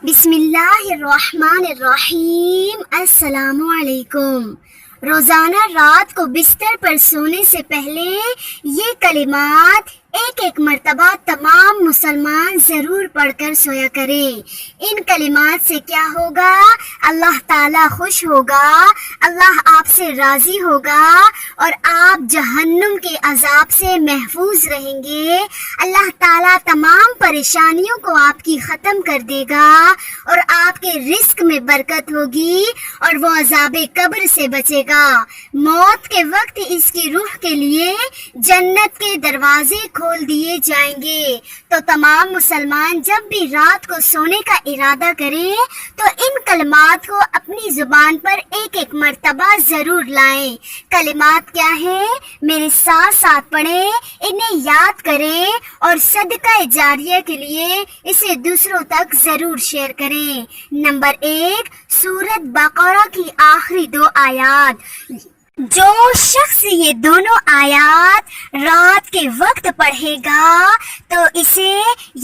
بسم اللہ الرحمن الرحیم۔ السلام علیکم۔ روزانہ رات کو بستر پر سونے سے پہلے یہ کلمات ایک مرتبہ تمام مسلمان ضرور پڑھ کر سویا کریں۔ ان کلمات سے کیا ہوگا؟ اللہ تعالیٰ خوش ہوگا، اللہ آپ سے راضی ہوگا اور آپ جہنم کے عذاب سے محفوظ رہیں گے۔ اللہ تعالیٰ تمام پریشانیوں کو آپ کی ختم کر دے گا اور آپ کے رزق میں برکت ہوگی اور وہ عذاب قبر سے بچے گا۔ موت کے وقت اس کی روح کے لیے جنت کے دروازے کھول دیے جائیں گے۔ تو تمام مسلمان جب بھی رات کو سونے کا ارادہ کریں تو ان کلمات کو اپنی زبان پر ایک مرتبہ ضرور لائیں۔ کلمات کیا ہیں؟ میرے ساتھ ساتھ پڑھیں، انہیں یاد کریں اور صدقہ جاریہ کے لیے اسے دوسروں تک ضرور شیئر کریں۔ نمبر 1، سورۃ بقرہ کی آخری 2 آیات۔ جو شخص یہ دونوں آیات رات کے وقت پڑھے گا تو اسے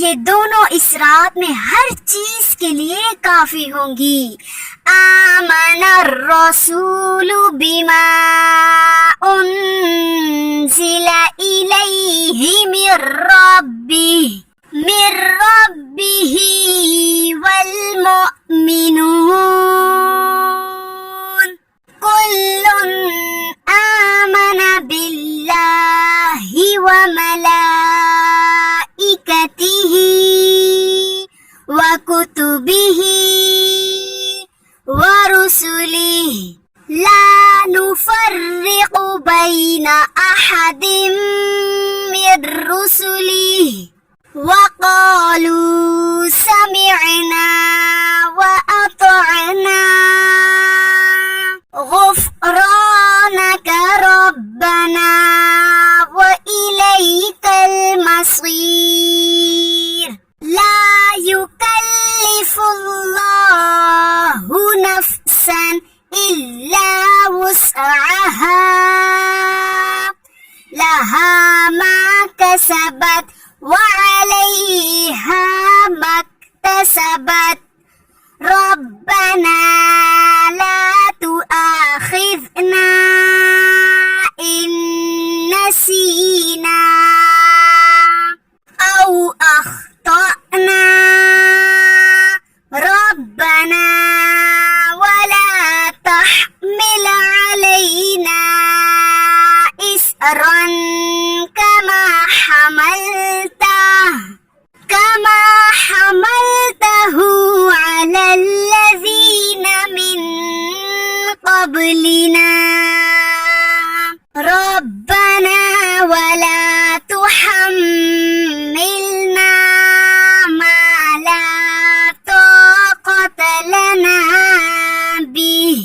یہ دونوں اس رات میں ہر چیز کے لیے کافی ہوں گی۔ آمن الرسول بما انزل الیہ من ربہ والمؤمنون کل آمن باللہ وملائکتہ وکتبہ ورسلہ لا نفرق بین احد من رسلہ وقالوا سمعنا وأطعنا غفرانك ربنا وإليك المصير لا يكلف الله نفسا إلا وسعها لها ما كسبت وعليها ما اكتسبت ربنا لا تؤاخذنا إن نسينا أو أخطأنا ربنا ولا تحمل علينا إصرا كما حملته على الذين من قبلنا ربنا ولا تحملنا ما لا طاقة لنا به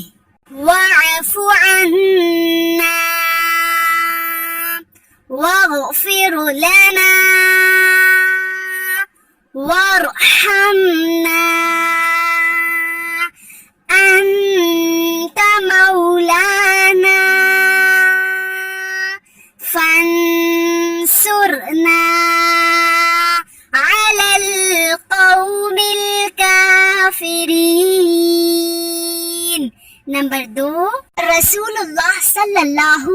واعف عنا واغفر لنا وارحمنا أنت مولانا فانصرنا على القوم الكافرين۔ نمبر 2، رسول اللہ صلی اللہ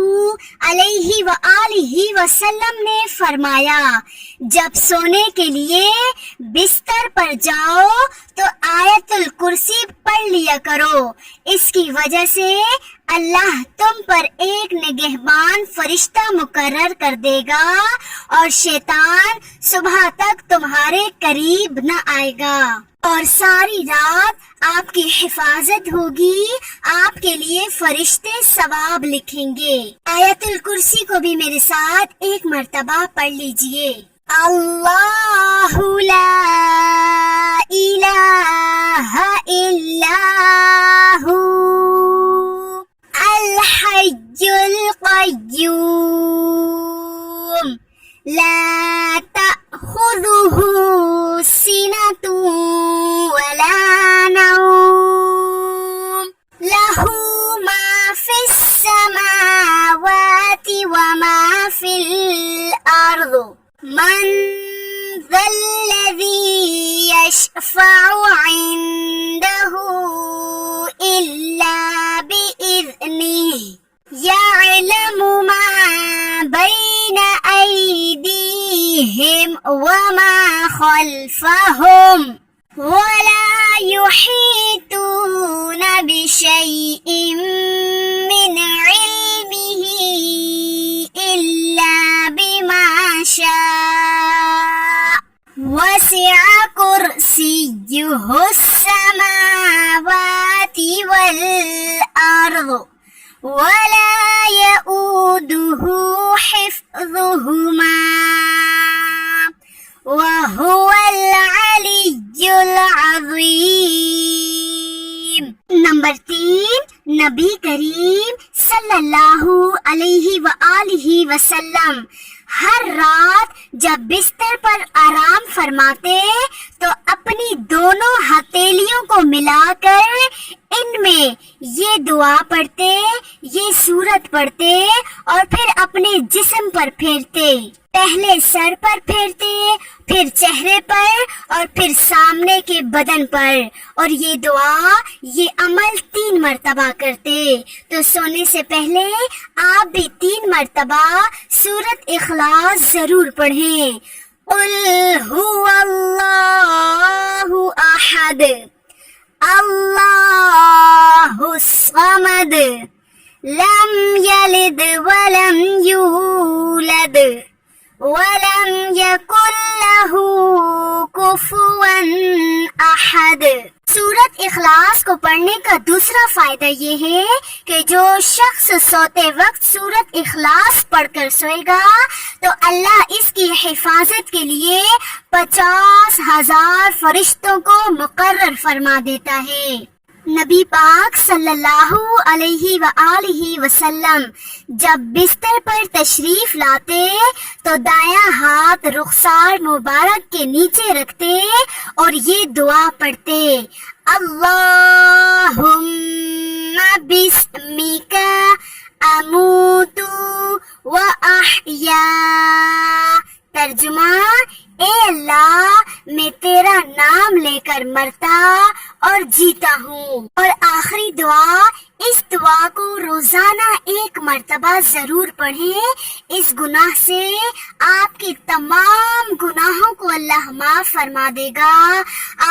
علیہ وآلہ وسلم نے فرمایا، جب سونے کے لیے بستر پر جاؤ تو آیت الکرسی پڑھ لیا کرو۔ اس کی وجہ سے اللہ تم پر ایک نگہبان فرشتہ مقرر کر دے گا اور شیطان صبح تک تمہارے قریب نہ آئے گا اور ساری رات آپ کی حفاظت ہوگی۔ آپ کے لیے فرشتے ثواب لکھیں گے۔ آیت الکرسی کو بھی میرے ساتھ ایک مرتبہ پڑھ لیجئے۔ اللہ لا الہ الا ہو الحی القیوم لا تأخذہ سنۃ ولا نوم لہ ما فی السماوات وما فی الارض من ذا الذي يشفع عنده إلا بإذنه يعلم ما بين أيديهم وما خلفهم ولا يحيطون بشيء من علمه إلا بما شاء وسع كرسيه السماوات والأرض ولا يؤوده حفظهما وهو العلی العظیم۔ نمبر 3، نبی کریم صلی اللہ علیہ وآلہ وسلم ہر رات جب بستر پر آرام فرماتے تو اپنی دونوں ہتھیلیوں کو ملا کر ان میں یہ دعا پڑھتے، یہ سورت پڑھتے اور پھر اپنے جسم پر پھیرتے۔ پہلے سر پر پھیرتے، پھر چہرے پر اور پھر سامنے کے بدن پر، اور یہ دعا، یہ عمل 3 مرتبہ کرتے۔ تو سونے سے پہلے آپ بھی 3 مرتبہ سورت اخلاص ضرور پڑھیں۔ قل هو اللہ احد اللہ الصمد لم یلد ولم یولد وَلَمْ يَكُنْ لَهُ كُفُوًا أَحَدٌ۔ سورت اخلاص کو پڑھنے کا دوسرا فائدہ یہ ہے کہ جو شخص سوتے وقت سورت اخلاص پڑھ کر سوئے گا تو اللہ اس کی حفاظت کے لیے 50,000 فرشتوں کو مقرر فرما دیتا ہے۔ نبی پاک صلی اللہ علیہ وآلہ وسلم جب بستر پر تشریف لاتے تو دایاں ہاتھ رخسار مبارک کے نیچے رکھتے اور یہ دعا پڑھتے، اللہم بسمک اموت و احیا۔ ترجمہ، اے اللہ میں تیرا نام لے کر مرتا اور جیتا ہوں۔ اور آخری دعا، اس دعا کو روزانہ 1 مرتبہ ضرور پڑھیں، اس گناہ سے آپ کے تمام گناہوں کو اللہ معاف فرما دے گا۔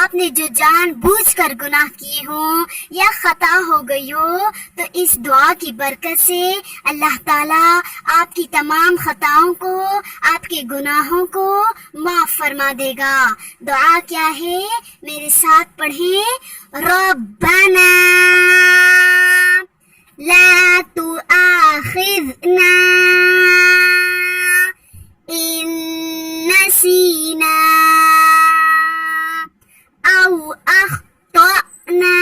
آپ نے جو جان بوجھ کر گناہ کیے ہوں یا خطا ہو گئی ہو تو اس دعا کی برکت سے اللہ تعالیٰ آپ کی تمام خطاؤں کو، آپ کے گناہوں کو معاف فرما دے گا۔ دعا کیا ہے؟ میرے ساتھ پڑھیں، ربنا لا تؤاخذنا إن نسينا أو أخطأنا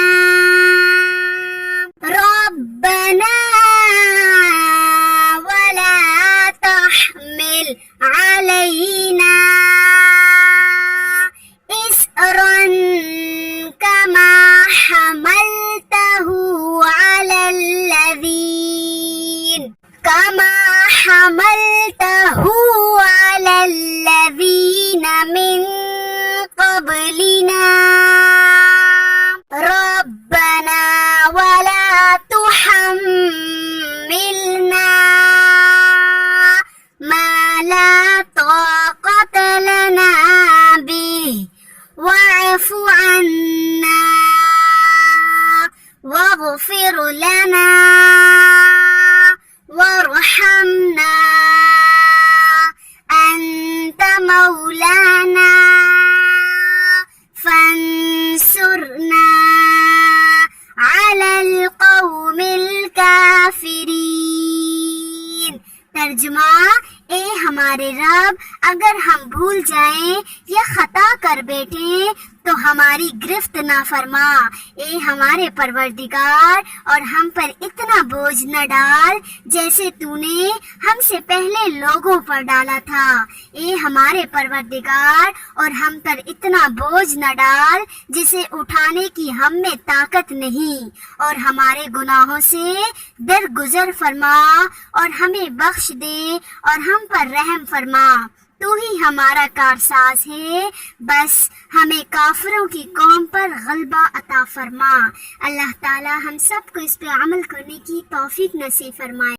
ربنا ولا تحمل علينا إصرا كما حملته على الذين من قبلنا ربنا ولا تحملنا ما لا طاقة لنا به واعف عنا واغفر لنا وارحمنا أنت مولانا فانصرنا على القوم الكافرين۔ ترجمہ، اے ہمارے رب، اگر ہم بھول جائیں یا خطا کر بیٹھیں تو ہماری گرفت نہ فرما۔ اے ہمارے پروردگار، اور ہم پر اتنا بوجھ نہ ڈال جیسے تو نے ہم سے پہلے لوگوں پر ڈالا تھا۔ اے ہمارے پروردگار، اور ہم پر اتنا بوجھ نہ ڈال جسے اٹھانے کی ہم میں طاقت نہیں، اور ہمارے گناہوں سے درگزر فرما اور ہمیں بخش دے اور ہم پر رحم فرما۔ تو تو ہی ہمارا کارساز ہے، بس ہمیں کافروں کی قوم پر غلبہ عطا فرما۔ اللہ تعالی ہم سب کو اس پہ عمل کرنے کی توفیق نصیب فرمائے۔